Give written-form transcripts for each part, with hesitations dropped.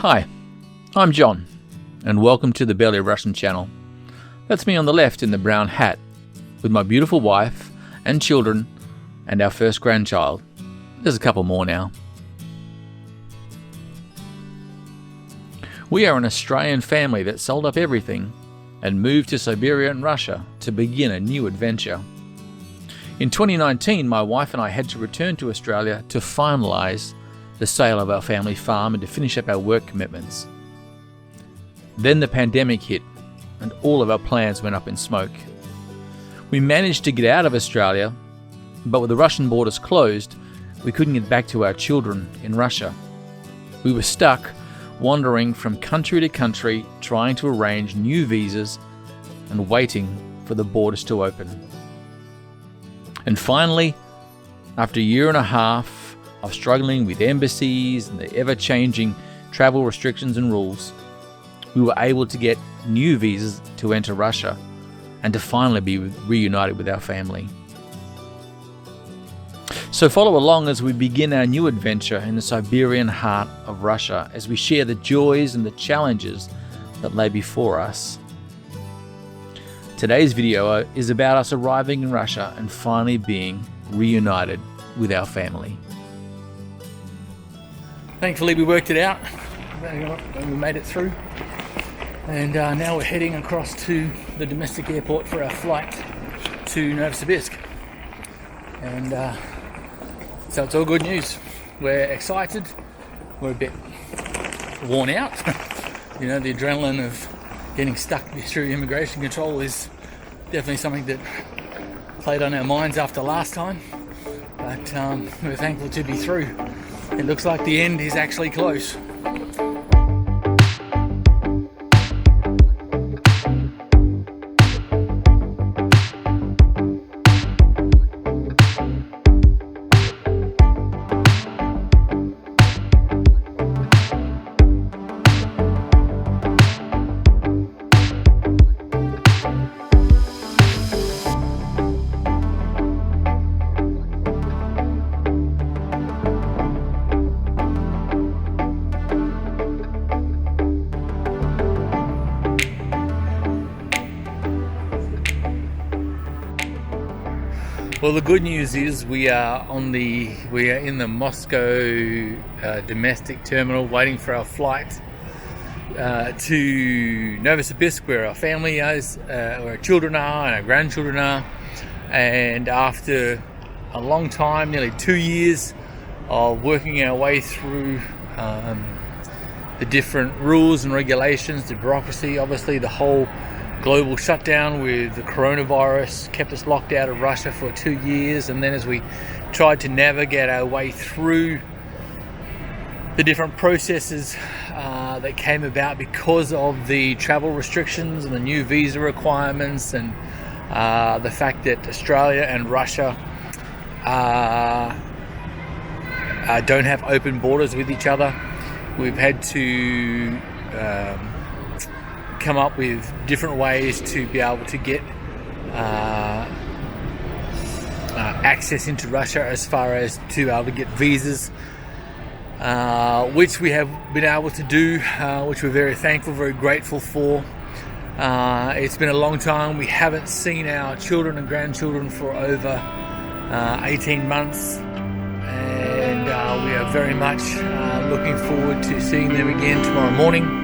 Hi, I'm John, and welcome to the Belly Russian channel. That's me on the left in the brown hat, with my beautiful wife and children and our first grandchild. There's a couple more now. We are an Australian family that sold up everything and moved to Siberia and Russia to begin a new adventure. In 2019, my wife and I had to return to Australia to finalise the sale of our family farm and to finish up our work commitments. Then the pandemic hit and all of our plans went up in smoke. We managed to get out of Australia, but with the Russian borders closed, we couldn't get back to our children in Russia. We were stuck wandering from country to country, trying to arrange new visas and waiting for the borders to open. And finally, after a year and a half of struggling with embassies and the ever-changing travel restrictions and rules, we were able to get new visas to enter Russia and to finally be reunited with our family. So follow along as we begin our new adventure in the Siberian heart of Russia, as we share the joys and the challenges that lay before us. Today's video is about us arriving in Russia and finally being reunited with our family. Thankfully we worked it out, we made it through, and now we're heading across to the domestic airport for our flight to Novosibirsk. And so it's all good news. We're excited, we're a bit worn out. You know, the adrenaline of getting stuck through immigration control is definitely something that played on our minds after last time, but we're thankful to be through. It looks like the end is actually close. Well, the good news is we are in the Moscow domestic terminal, waiting for our flight to Novosibirsk, where our family is, where our children are and our grandchildren are. And after a long time, nearly 2 years of working our way through the different rules and regulations, the bureaucracy, obviously the whole global shutdown with the coronavirus kept us locked out of Russia for 2 years, and then as we tried to navigate our way through the different processes that came about because of the travel restrictions and the new visa requirements, and the fact that Australia and Russia don't have open borders with each other, we've had to come up with different ways to be able to get access into Russia, as far as to be able to get visas, which we have been able to do, which we're very thankful, very grateful for. It's been a long time. We haven't seen our children and grandchildren for over 18 months, and we are very much looking forward to seeing them again tomorrow morning.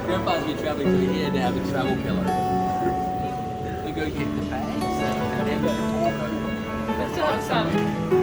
Grandpa's been traveling to here to have a travel pillow. We go get the bags and have a That's awesome.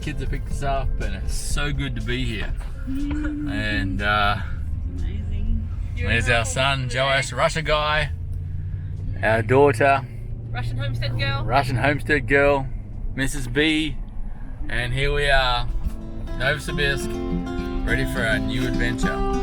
kids have picked us up, and it's so good to be here. And Amazing. there's our son, Joash, Russia guy. Our daughter, Russian homestead girl. Russian homestead girl, Mrs. B. And here we are, Novosibirsk, ready for our new adventure.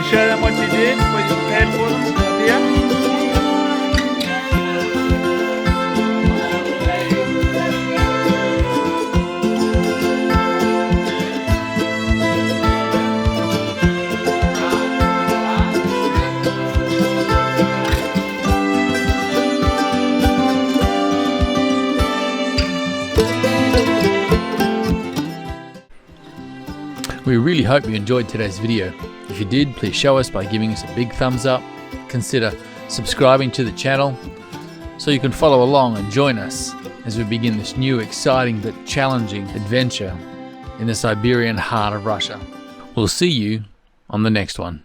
Show them what you did, what you prepared for them, Nadia. We really hope you enjoyed today's video. If you did, please show us by giving us a big thumbs up. Consider subscribing to the channel so you can follow along and join us as we begin this new exciting but challenging adventure in the Siberian heart of Russia. We'll see you on the next one.